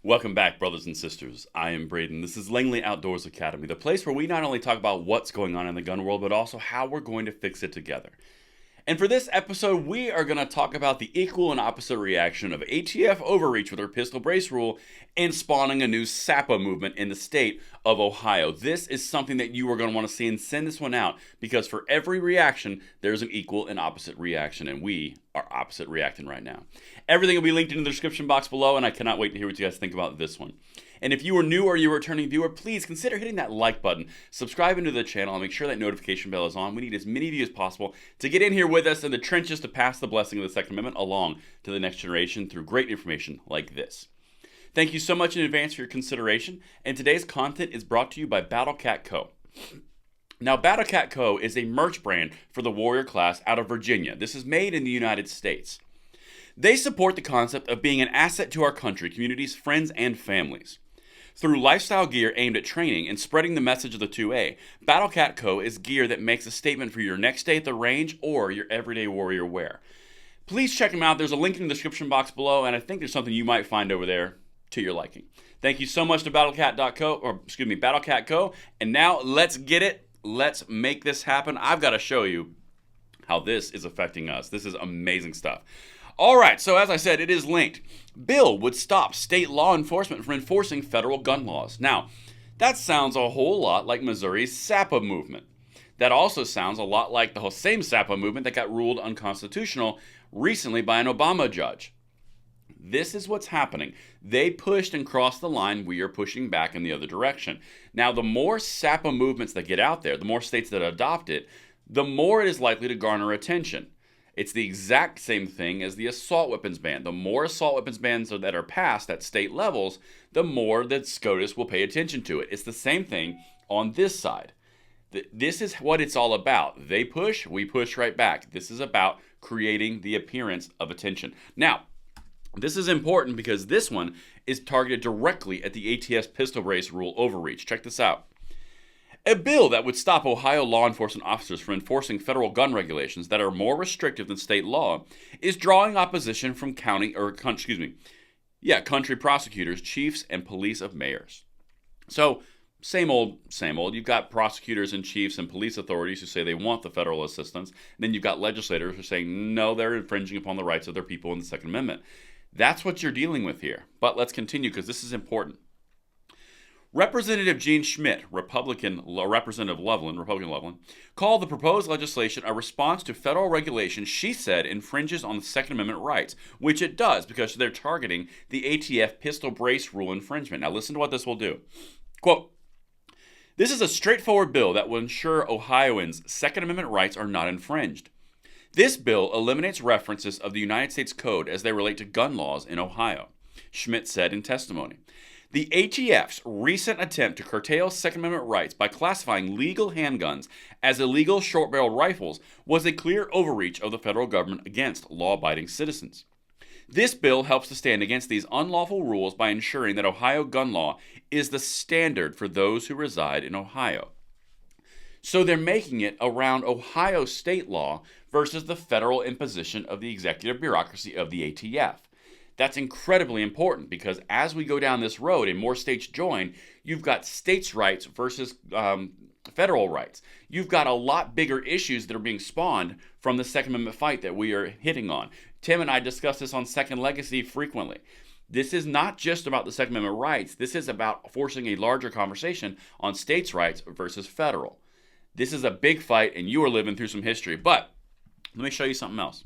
Welcome back, brothers and sisters. I am Braden. This is Langley Outdoors Academy, the place where we not only talk about what's going on in the gun world, but also how we're going to fix it together. And for this episode, we are going to talk about the equal and opposite reaction of ATF overreach with their pistol brace rule and spawning a new SAPA movement in the state of Ohio. This is something that you are going to want to see, and send this one out, because for every reaction, there's an equal and opposite reaction, and we are opposite reacting right now. Everything will be linked in the description box below, and I cannot wait to hear what you guys think about this one. And if you are new or you're a returning viewer, please consider hitting that like button, subscribing to the channel, and make sure that notification bell is on. We need as many of you as possible to get in here with us in the trenches to pass the blessing of the Second Amendment along to the next generation through great information like this. Thank you so much in advance for your consideration, and today's content is brought to you by BattleCat Co. Now, BattleCat Co. is a merch brand for the warrior class out of Virginia. This is made in the United States. They support the concept of being an asset to our country, communities, friends, and families. Through lifestyle gear aimed at training and spreading the message of the 2A, BattleCat Co. is gear that makes a statement for your next day at the range or your everyday warrior wear. Please check them out. There's a link in the description box below, and I think there's something you might find over there to your liking. Thank you so much to BattleCat Co. And now let's get it. Let's make this happen. I've got to show you how this is affecting us. This is amazing stuff. All right, so as I said, it is linked. Bill would stop state law enforcement from enforcing federal gun laws. Now, that sounds a whole lot like Missouri's SAPA movement. That also sounds a lot like the same SAPA movement that got ruled unconstitutional recently by an Obama judge. This is what's happening. They pushed and crossed the line. We are pushing back in the other direction. Now, the more SAPA movements that get out there, the more states that adopt it, the more it is likely to garner attention. It's the exact same thing as the assault weapons ban. The more assault weapons bans that are passed at state levels, the more that SCOTUS will pay attention to it. It's the same thing on this side. This is what it's all about. They push, we push right back. This is about creating the appearance of attention. Now, this is important because this one is targeted directly at the ATF Pistol brace rule overreach. Check this out. A bill that would stop Ohio law enforcement officers from enforcing federal gun regulations that are more restrictive than state law is drawing opposition from country prosecutors, chiefs, and police of mayors. So, same old. You've got prosecutors and chiefs and police authorities who say they want the federal assistance. And then you've got legislators who are saying, no, they're infringing upon the rights of their people in the Second Amendment. That's what you're dealing with here. But let's continue because this is important. Representative Gene Schmidt, Representative Loveland, called the proposed legislation a response to federal regulation she said infringes on the Second Amendment rights, which it does because they're targeting the ATF pistol brace rule infringement. Now listen to what this will do. Quote, "This is a straightforward bill that will ensure Ohioans' Second Amendment rights are not infringed. This bill eliminates references of the United States Code as they relate to gun laws in Ohio," Schmidt said in testimony. The ATF's recent attempt to curtail Second Amendment rights by classifying legal handguns as illegal short-barreled rifles was a clear overreach of the federal government against law-abiding citizens. This bill helps to stand against these unlawful rules by ensuring that Ohio gun law is the standard for those who reside in Ohio. So they're making it around Ohio state law versus the federal imposition of the executive bureaucracy of the ATF. That's incredibly important because as we go down this road and more states join, you've got states' rights versus federal rights. You've got a lot bigger issues that are being spawned from the Second Amendment fight that we are hitting on. Tim and I discuss this on Second Legacy frequently. This is not just about the Second Amendment rights. This is about forcing a larger conversation on states' rights versus federal. This is a big fight, and you are living through some history. But let me show you something else.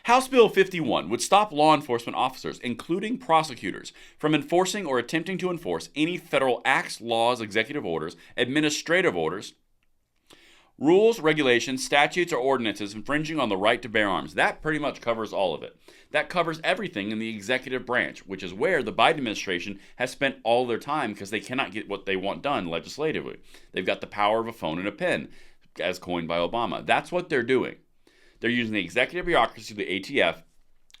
House Bill 51 would stop law enforcement officers, including prosecutors, from enforcing or attempting to enforce any federal acts, laws, executive orders, administrative orders, rules, regulations, statutes, or ordinances infringing on the right to bear arms. That pretty much covers all of it. That covers everything in the executive branch, which is where the Biden administration has spent all their time because they cannot get what they want done legislatively. They've got the power of a phone and a pen, as coined by Obama. That's what they're doing. They're using the executive bureaucracy of the ATF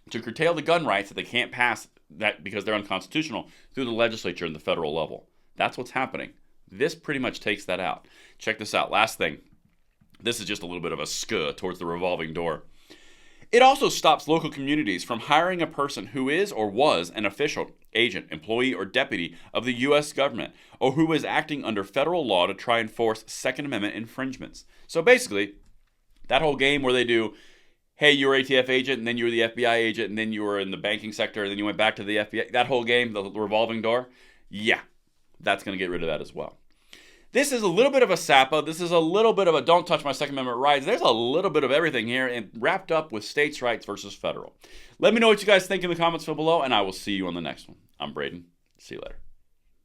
to curtail the gun rights that they can't pass that because they're unconstitutional through the legislature and the federal level. That's what's happening. This pretty much takes that out. Check this out. Last thing. This is just a little bit of a towards the revolving door. It also stops local communities from hiring a person who is or was an official, agent, employee, or deputy of the U.S. government, or who is acting under federal law to try and force Second Amendment infringements. So basically, that whole game where they do, hey, you were ATF agent, and then you were the FBI agent, and then you were in the banking sector, and then you went back to the FBI, that whole game, the revolving door, yeah, that's going to get rid of that as well. This is a little bit of a SAPA. This is a little bit of a don't touch my Second Amendment rights. There's a little bit of everything here and wrapped up with states' rights versus federal. Let me know what you guys think in the comments below, and I will see you on the next one. I'm Braden. See you later.